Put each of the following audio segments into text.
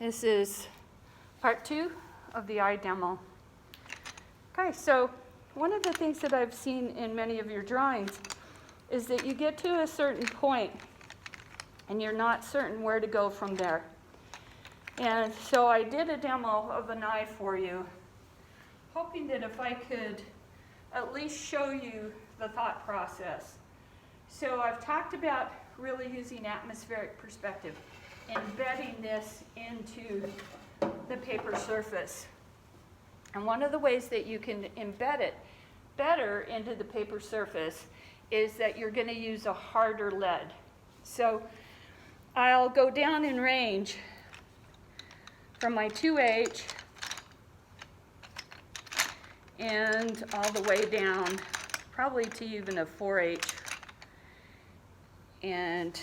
This is part 2 of the eye demo. Okay, so one of the things that I've seen in many of your drawings is that you get to a certain point and you're not certain where to go from there. And so I did a demo of an eye for you, hoping that if I could at least show you the thought process. So I've talked about really using atmospheric perspective, embedding this into the paper surface. And one of the ways that you can embed it better into the paper surface is that you're going to use a harder lead. So I'll go down in range from my 2H and all the way down probably to even a 4H and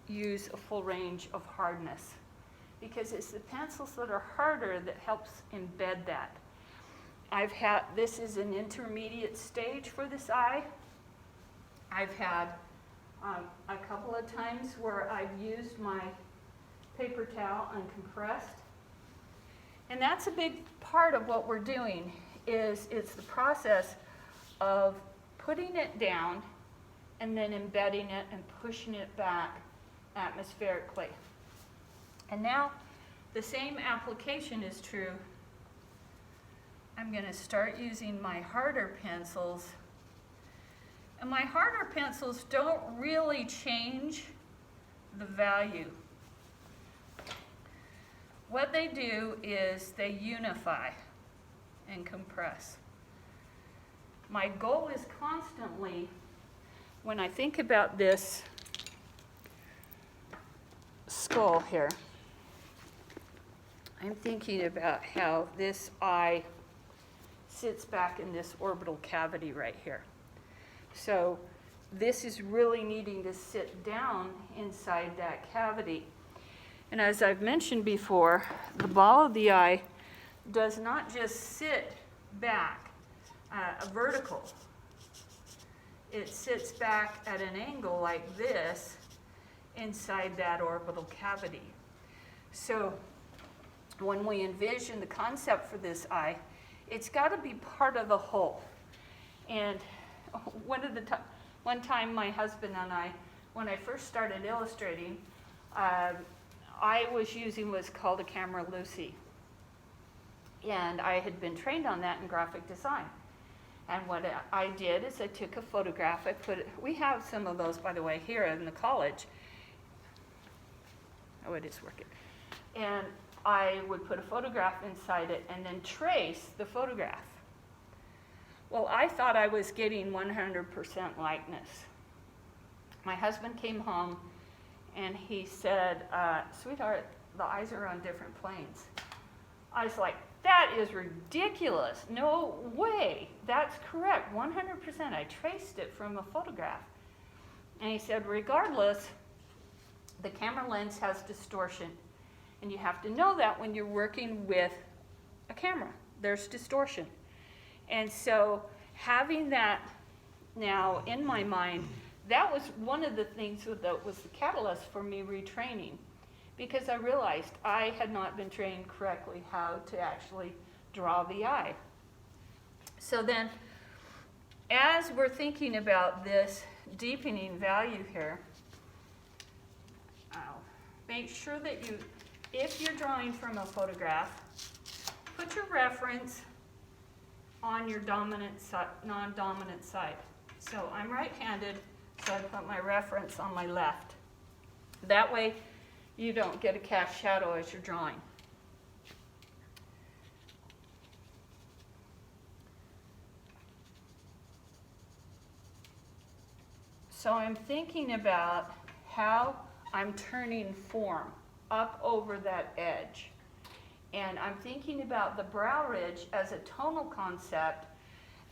use a full range of hardness, because it's the pencils that are harder that helps embed that. This is an intermediate stage for this eye. I've had a couple of times where I've used my paper towel uncompressed. And that's a big part of what we're doing, is it's the process of putting it down and then embedding it and pushing it back atmospherically. And now the same application is true. I'm going to start using my harder pencils. And my harder pencils don't really change the value. What they do is they unify and compress. My goal is constantly, when I think about this skull here, I'm thinking about how this eye sits back in this orbital cavity right here. So this is really needing to sit down inside that cavity. And as I've mentioned before, the ball of the eye does not just sit back vertical. It sits back at an angle like this inside that orbital cavity. So when we envision the concept for this eye, it's got to be part of the whole. And one time my husband and I, when I first started illustrating, I was using what's called a camera Lucy. And I had been trained on that in graphic design. And what I did is I took a photograph, we have some of those, by the way, here in the college. Oh, it is working. And I would put a photograph inside it and then trace the photograph. Well, I thought I was getting 100% likeness. My husband came home and he said, sweetheart, the eyes are on different planes. I was like, that is ridiculous. No way. That's correct. 100%. I traced it from a photograph. And he said, regardless, the camera lens has distortion. And you have to know that when you're working with a camera. There's distortion. And so having that now in my mind, that was one of the things that was the catalyst for me retraining. Because I realized I had not been trained correctly how to actually draw the eye. So then, as we're thinking about this deepening value here, make sure that if you're drawing from a photograph, put your reference on your non-dominant side. So I'm right-handed, so I put my reference on my left. That way, you don't get a cast shadow as you're drawing. So I'm thinking about how I'm turning form up over that edge. And I'm thinking about the brow ridge as a tonal concept,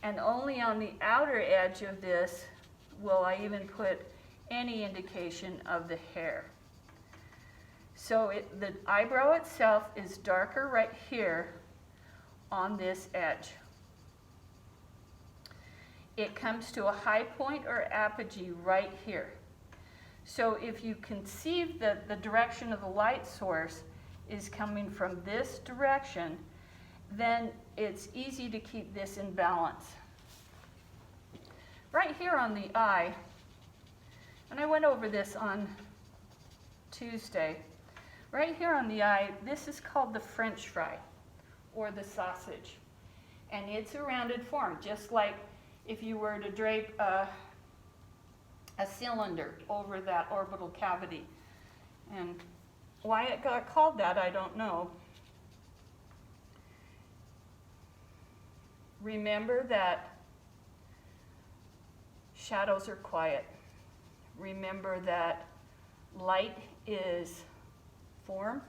and only on the outer edge of this will I even put any indication of the hair. So the eyebrow itself is darker right here on this edge. It comes to a high point or apogee right here. So if you conceive the direction of the light source is coming from this direction, then it's easy to keep this in balance. Right here on the eye, and I went over this on Tuesday, right here on the eye, this is called the French fry, or the sausage. And it's a rounded form, just like if you were to drape a cylinder over that orbital cavity. And why it got called that, I don't know. Remember that shadows are quiet. Remember that light is form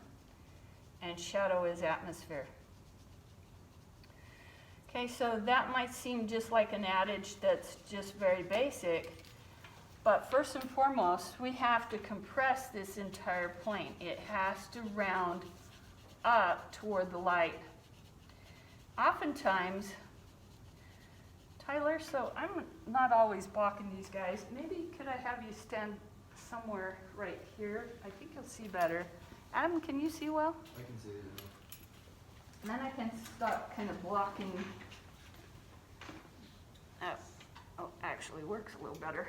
and shadow is atmosphere. Okay, so that might seem just like an adage that's just very basic, but first and foremost, we have to compress this entire plane. It has to round up toward the light. Oftentimes, Tyler, so I'm not always blocking these guys. Maybe could I have you stand somewhere right here? I think you'll see better. Adam, can you see well? I can see it. And then I can stop kind of blocking. Oh, actually works a little better.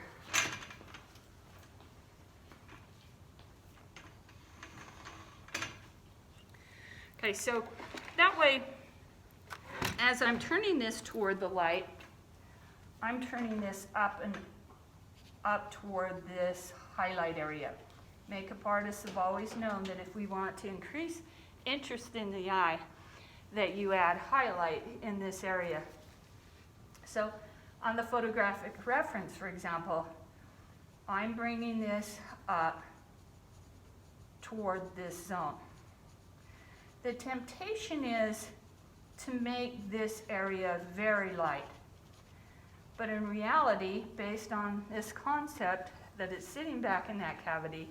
Okay, so that way, as I'm turning this toward the light, I'm turning this up and up toward this highlight area. Makeup artists have always known that if we want to increase interest in the eye, that you add highlight in this area. So on the photographic reference, for example, I'm bringing this up toward this zone. The temptation is to make this area very light. But in reality, based on this concept that it's sitting back in that cavity,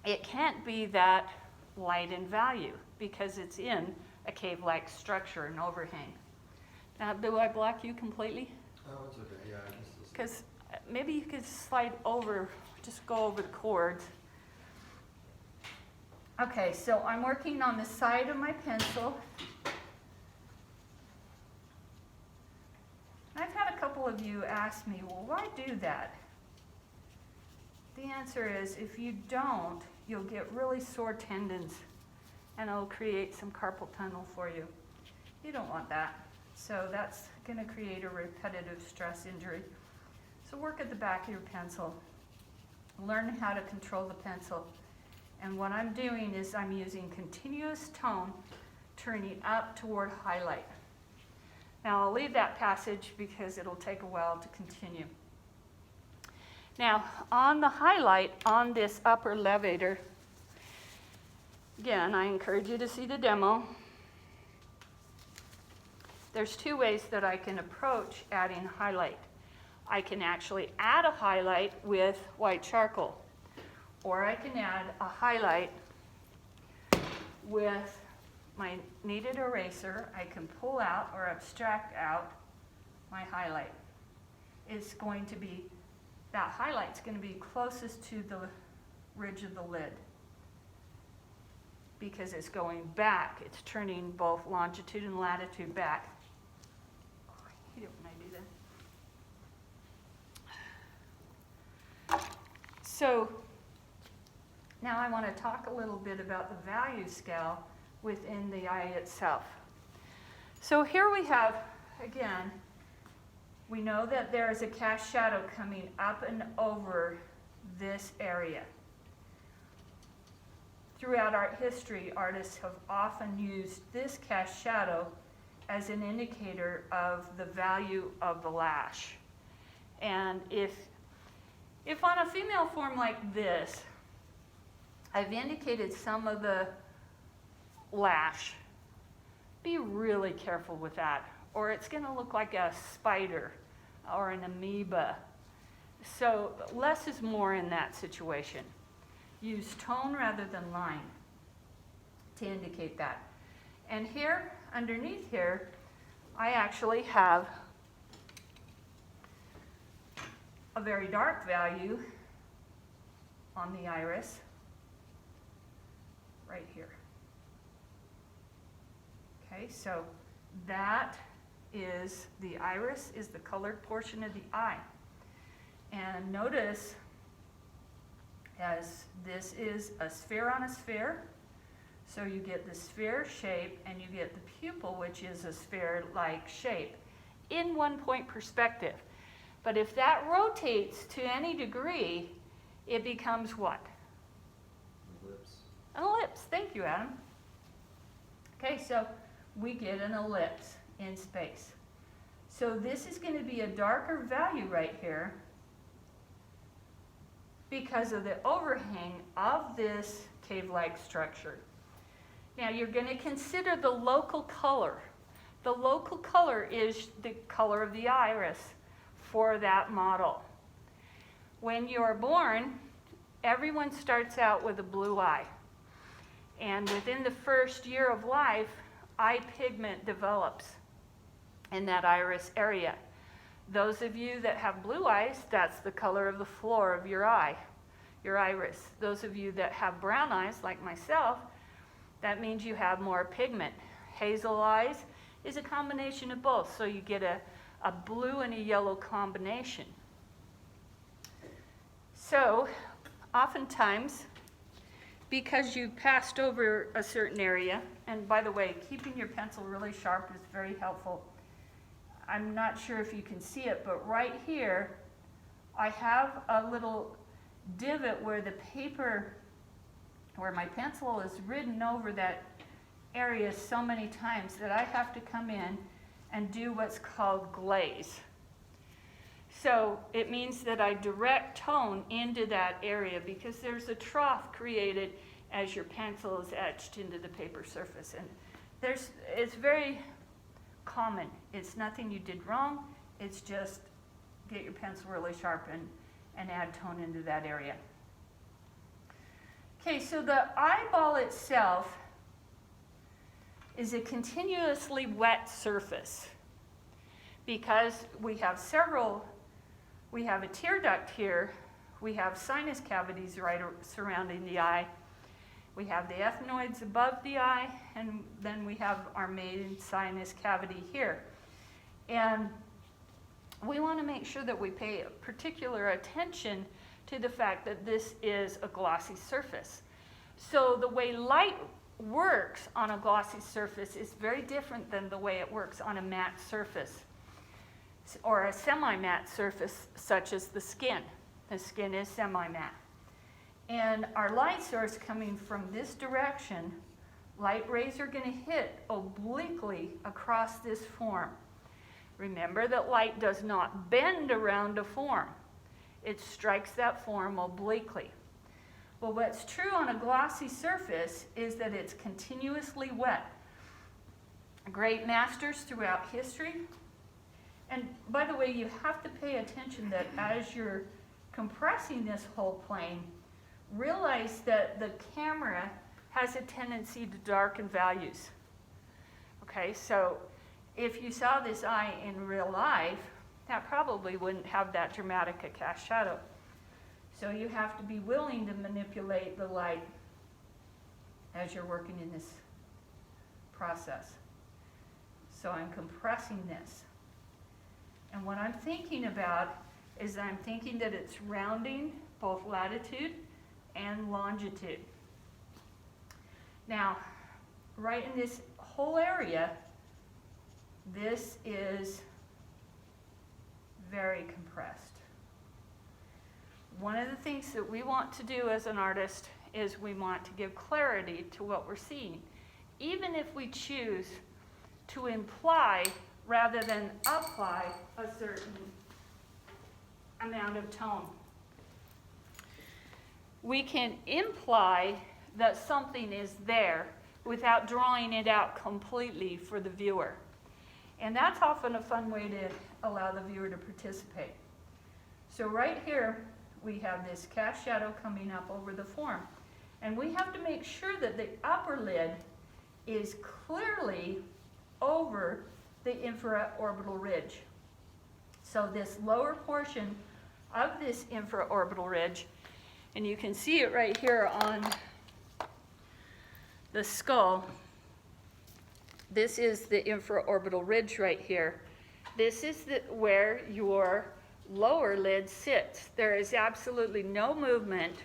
it can't be that light in value because it's in a cave-like structure, an overhang. Now, do I block you completely? Oh, it's okay. Yeah, I can still see. Because maybe you could slide over, just go over the cords. Okay, so I'm working on the side of my pencil. I've had a couple of you ask me, well, why do that? The answer is, if you don't, you'll get really sore tendons and it'll create some carpal tunnel for you. You don't want that. So that's going to create a repetitive stress injury. So work at the back of your pencil. Learn how to control the pencil. And what I'm doing is I'm using continuous tone, turning up toward highlight. Now I'll leave that passage because it'll take a while to continue. Now on the highlight on this upper levator, again, I encourage you to see the demo. There's two ways that I can approach adding highlight. I can actually add a highlight with white charcoal, or I can add a highlight with my kneaded eraser. I can pull out or abstract out my highlight. It's going to be, that highlight's going to be closest to the ridge of the lid because it's going back. It's turning both longitude and latitude back. I hate it when I do that. So now I want to talk a little bit about the value scale within the eye itself. So here we have, again, we know that there is a cast shadow coming up and over this area. Throughout art history, artists have often used this cast shadow as an indicator of the value of the lash. And if on a female form like this, I've indicated some of the lash, be really careful with that, or it's going to look like a spider or an amoeba. So less is more in that situation. Use tone rather than line to indicate that. And here, underneath here, I actually have a very dark value on the iris. right here. Okay, so that is the iris, is the colored portion of the eye. And notice, as this is a sphere on a sphere, so you get the sphere shape and you get the pupil, which is a sphere-like shape, in one-point perspective. But if that rotates to any degree, it becomes what? Ellipse. An ellipse. Thank you, Adam. Okay, so we get an ellipse in space. So this is going to be a darker value right here because of the overhang of this cave-like structure. Now you're going to consider the local color. The local color is the color of the iris for that model. When you're born, everyone starts out with a blue eye. And within the first year of life, eye pigment develops in that iris area. Those of you that have blue eyes, that's the color of the floor of your eye, your iris. Those of you that have brown eyes, like myself, that means you have more pigment. Hazel eyes is a combination of both, so you get a blue and a yellow combination. So, oftentimes, because you passed over a certain area, and by the way, keeping your pencil really sharp is very helpful. I'm not sure if you can see it, but right here, I have a little divot where the paper, where my pencil is ridden over that area so many times that I have to come in and do what's called glaze. So it means that I direct tone into that area because there's a trough created as your pencil is etched into the paper surface. And it's very common. It's nothing you did wrong. It's just get your pencil really sharp and add tone into that area. Okay, so the eyeball itself is a continuously wet surface because we have a tear duct here, we have sinus cavities right surrounding the eye, we have the ethmoids above the eye, and then we have our main sinus cavity here. And we want to make sure that we pay particular attention to the fact that this is a glossy surface. So the way light works on a glossy surface is very different than the way it works on a matte surface or a semi-matte surface such as the skin. The skin is semi-matte. And our light source coming from this direction, light rays are going to hit obliquely across this form. Remember that light does not bend around a form. It strikes that form obliquely. Well, what's true on a glossy surface is that it's continuously wet. Great masters throughout history. And by the way, you have to pay attention that as you're compressing this whole plane, realize that the camera has a tendency to darken values. Okay, so if you saw this eye in real life, that probably wouldn't have that dramatic a cast shadow. So you have to be willing to manipulate the light as you're working in this process. So I'm compressing this. And what I'm thinking about is I'm thinking that it's rounding both latitude and longitude. Now, right in this whole area, this is very compressed. One of the things that we want to do as an artist is we want to give clarity to what we're seeing, even if we choose to imply rather than apply a certain amount of tone. We can imply that something is there without drawing it out completely for the viewer. And that's often a fun way to allow the viewer to participate. So right here, we have this cast shadow coming up over the form. And we have to make sure that the upper lid is clearly over the infraorbital ridge. So this lower portion of this infraorbital ridge, and you can see it right here the skull, this is the infraorbital ridge right here. This is where your lower lid sits. There is absolutely no movement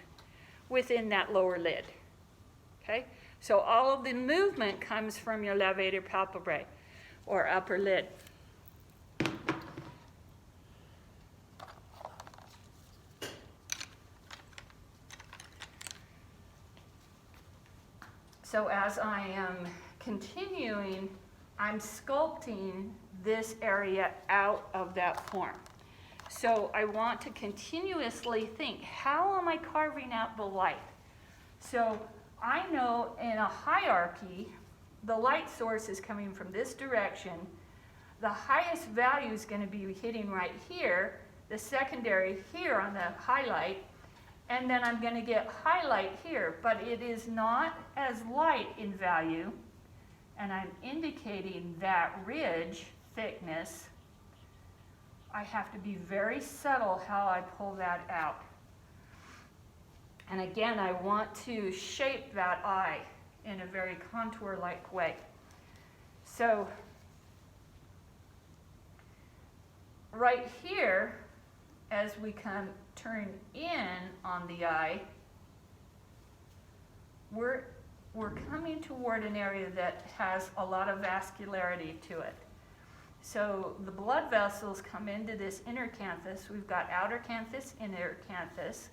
within that lower lid. Okay? So all of the movement comes from your levator palpebrae, or upper lid. So as I am continuing, I'm sculpting this area out of that form. So I want to continuously think, how am I carving out the light? So I know in a hierarchy, the light source is coming from this direction. The highest value is going to be hitting right here, the secondary here on the highlight, and then I'm going to get highlight here, but it is not as light in value, and I'm indicating that ridge thickness. I have to be very subtle how I pull that out. And again, I want to shape that eye in a very contour-like way. So right here, as we turn in on the eye, we're coming toward an area that has a lot of vascularity to it. So the blood vessels come into this inner canthus. We've got outer canthus, inner canthus.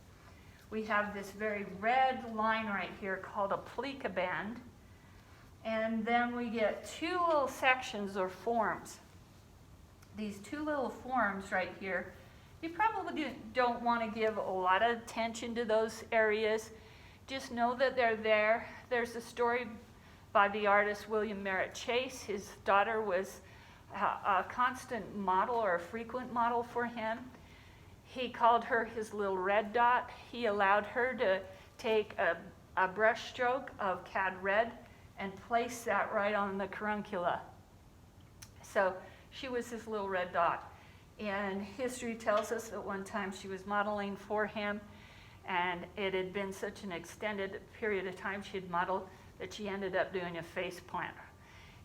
We have this very red line right here called a plica band. And then we get two little sections or forms. These two little forms right here, you probably don't want to give a lot of attention to those areas. Just know that they're there. There's a story by the artist William Merritt Chase. His daughter was a constant model or a frequent model for him. He called her his little red dot. He allowed her to take a brush stroke of cad red and place that right on the caruncula. So she was his little red dot. And history tells us that one time she was modeling for him, and it had been such an extended period of time she had modeled that she ended up doing a face plant.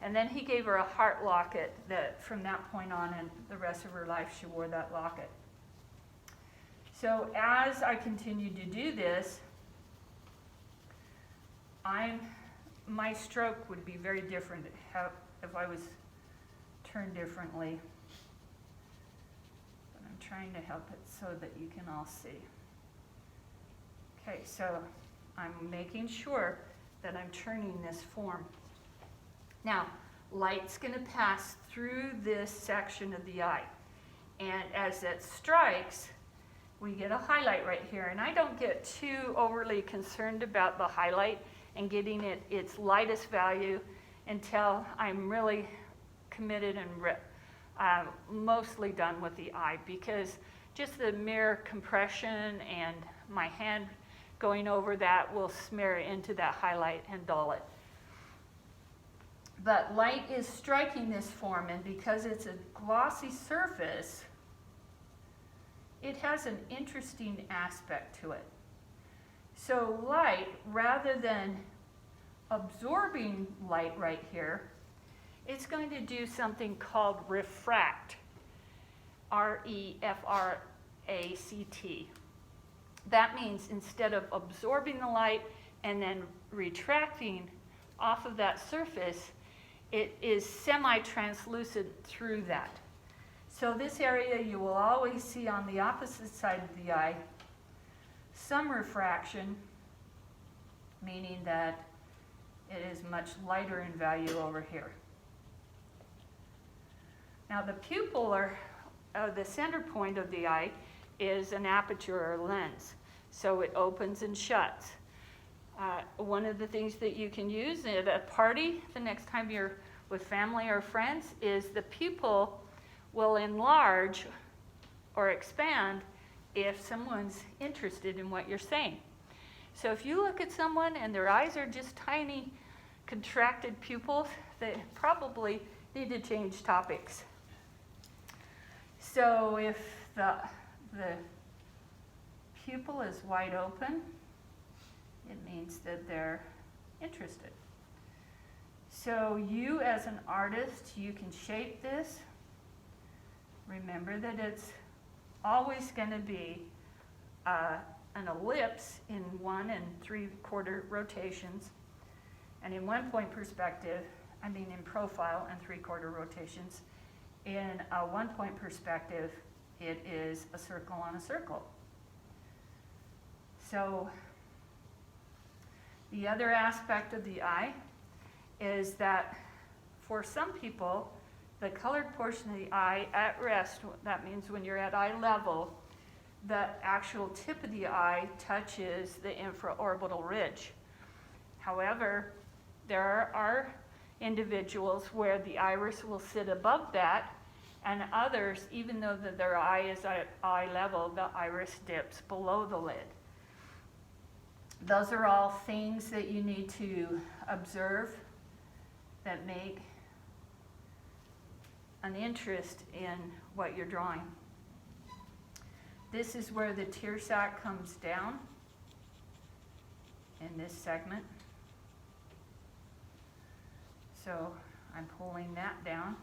And then he gave her a heart locket that from that point on and the rest of her life she wore that locket. So as I continued to do this, my stroke would be very different if I was turned differently. But I'm trying to help it so that you can all see. Okay, so I'm making sure that I'm turning this form. Now, light's going to pass through this section of the eye. And as it strikes, we get a highlight right here. And I don't get too overly concerned about the highlight and getting it its lightest value until I'm really committed and mostly done with the eye, because just the mere compression and my hand going over that will smear into that highlight and dull it. But light is striking this form, and because it's a glossy surface, it has an interesting aspect to it. So light, rather than absorbing light right here, it's going to do something called refract, R-E-F-R-A-C-T. That means instead of absorbing the light and then retracting off of that surface, it is semi-translucent through that. So this area you will always see on the opposite side of the eye some refraction, meaning that it is much lighter in value over here. Now the pupil, or the center point of the eye, is an aperture or lens. So it opens and shuts. One of the things that you can use at a party the next time you're with family or friends is the pupil will enlarge or expand if someone's interested in what you're saying. So if you look at someone and their eyes are just tiny contracted pupils, they probably need to change topics. So if the pupil is wide open, it means that they're interested. So you as an artist, you can shape this. Remember that it's always going to be an ellipse in 1 3/4 rotations, and in 1 point perspective, in profile and 3/4 rotations. In a 1 point perspective, it is a circle on a circle. So the other aspect of the eye is that for some people, the colored portion of the eye at rest, that means when you're at eye level, the actual tip of the eye touches the infraorbital ridge. However, there are individuals where the iris will sit above that, and others, even though their eye is at eye level, the iris dips below the lid. Those are all things that you need to observe that make an interest in what you're drawing. This is where the tear sac comes down in this segment. So I'm pulling that down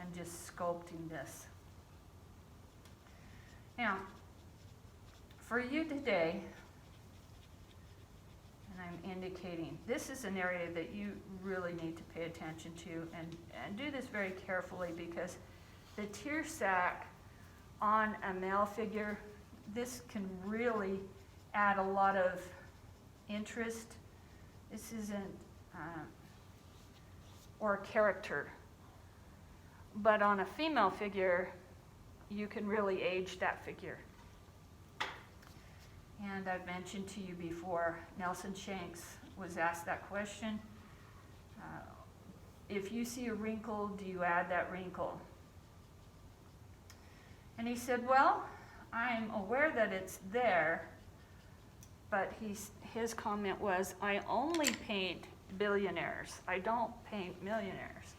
and just sculpting this. Now, for you today, and I'm indicating, this is an area that you really need to pay attention to and do this very carefully, because the tear sac on a male figure, this can really add a lot of interest. This isn't, or character. But on a female figure, you can really age that figure. And I've mentioned to you before, Nelson Shanks was asked that question. If you see a wrinkle, do you add that wrinkle? And he said, well, I'm aware that it's there, but his comment was, I only paint billionaires. I don't paint millionaires.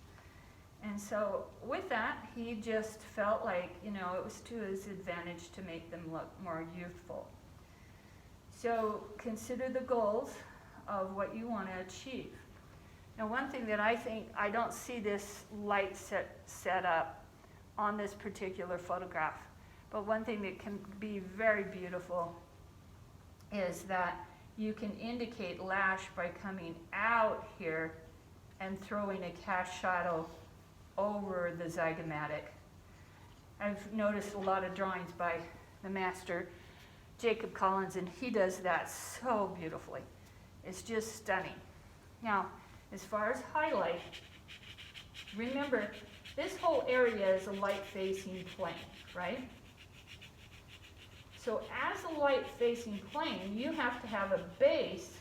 And so with that, he just felt like, it was to his advantage to make them look more youthful. So consider the goals of what you want to achieve. Now, one thing that I don't see this light set up on this particular photograph, but one thing that can be very beautiful is that you can indicate lash by coming out here and throwing a cast shadow over the zygomatic. I've noticed a lot of drawings by the master Jacob Collins, and he does that so beautifully. It's just stunning. Now, as far as highlight, remember, this whole area is a light-facing plane, right? So as a light-facing plane, you have to have a base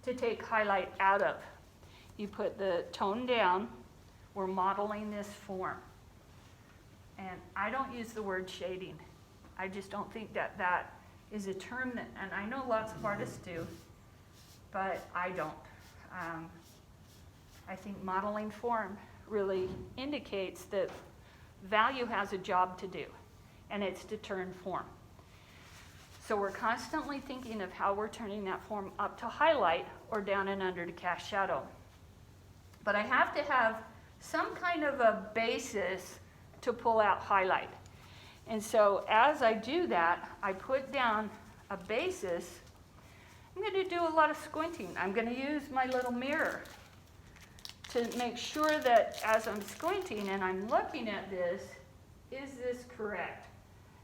to take highlight out of. You put the tone down. We're modeling this form. And I don't use the word shading. I just don't think that is a term that, and I know lots of artists do, but I don't. I think modeling form really indicates that value has a job to do, and it's to turn form. So we're constantly thinking of how we're turning that form up to highlight or down and under to cast shadow. But I have to have some kind of a basis to pull out highlight. And so as I do that, I put down a basis. I'm going to do a lot of squinting. I'm going to use my little mirror to make sure that as I'm squinting and I'm looking at this, is this correct?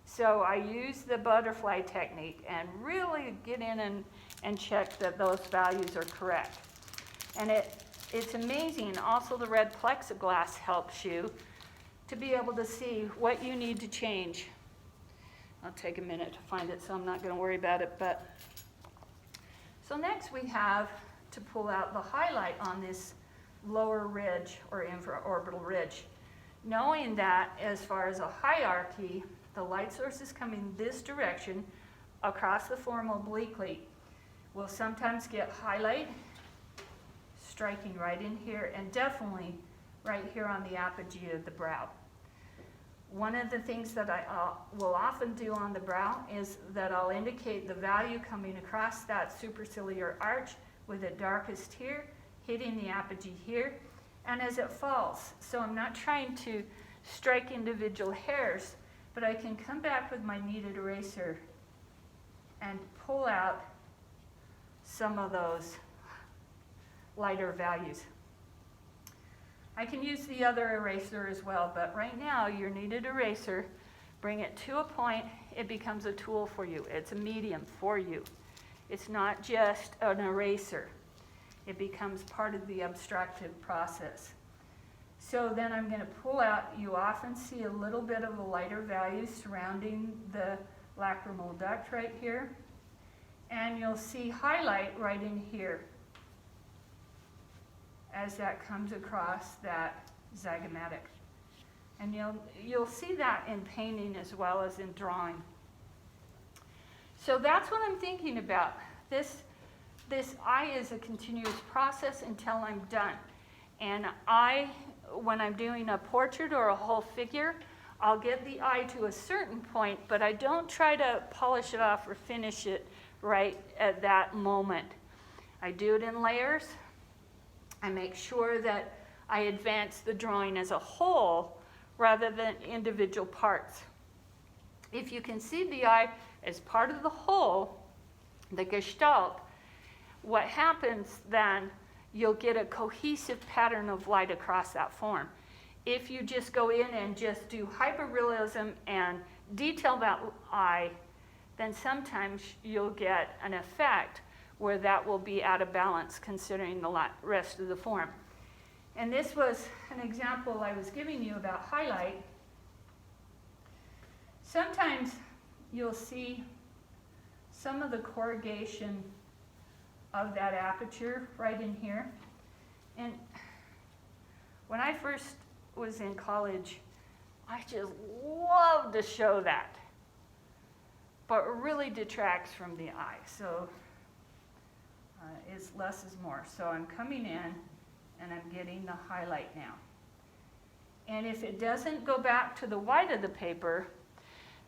So I use the butterfly technique and really get in and check that those values are correct. And it's amazing. Also, the red plexiglass helps you to be able to see what you need to change. I'll take a minute to find it, so I'm not going to worry about it. But so next we have to pull out the highlight on this lower ridge or infraorbital ridge, knowing that as far as a hierarchy, the light source is coming this direction across the form obliquely. We'll sometimes get highlight striking right in here, and definitely right here on the apogee of the brow. One of the things that I will often do on the brow is that I'll indicate the value coming across that superciliar arch with it darkest here hitting the apogee here, and as it falls. So I'm not trying to strike individual hairs, but I can come back with my kneaded eraser and pull out some of those lighter values. I can use the other eraser as well, but right now your kneaded eraser, bring it to a point, it becomes a tool for you. It's a medium for you. It's not just an eraser. It becomes part of the abstractive process. So then I'm going to pull out, you often see a little bit of a lighter value surrounding the lacrimal duct right here. And you'll see highlight right in here as that comes across that zygomatic. And you'll see that in painting as well as in drawing. So that's what I'm thinking about. This eye is a continuous process until I'm done. And when I'm doing a portrait or a whole figure, I'll get the eye to a certain point, but I don't try to polish it off or finish it right at that moment. I do it in layers. I make sure that I advance the drawing as a whole rather than individual parts. If you can see the eye as part of the whole, the gestalt, what happens then, you'll get a cohesive pattern of light across that form. If you just go in and just do hyperrealism and detail that eye, then sometimes you'll get an effect where that will be out of balance considering the rest of the form. And this was an example I was giving you about highlight. Sometimes you'll see some of the corrugation of that aperture right in here. And when I first was in college, I just loved to show that. But it really detracts from the eye. So it's less is more. So I'm coming in and I'm getting the highlight now. And if it doesn't go back to the white of the paper,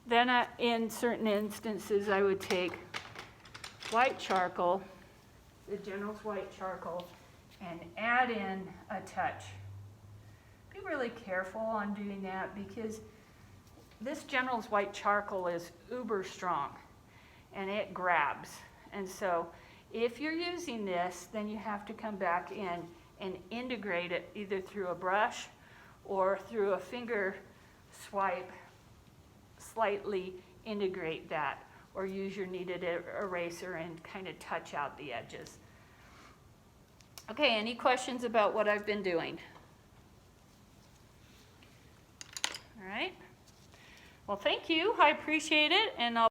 then in certain instances I would take white charcoal, the General's white charcoal, and add in a touch. Be really careful on doing that because this General's white charcoal is uber strong and it grabs. And so if you're using this, then you have to come back in and integrate it either through a brush or through a finger swipe, slightly integrate that, or use your kneaded eraser and kind of touch out the edges. Okay, any questions about what I've been doing? All right. Well, thank you. I appreciate it, and I'll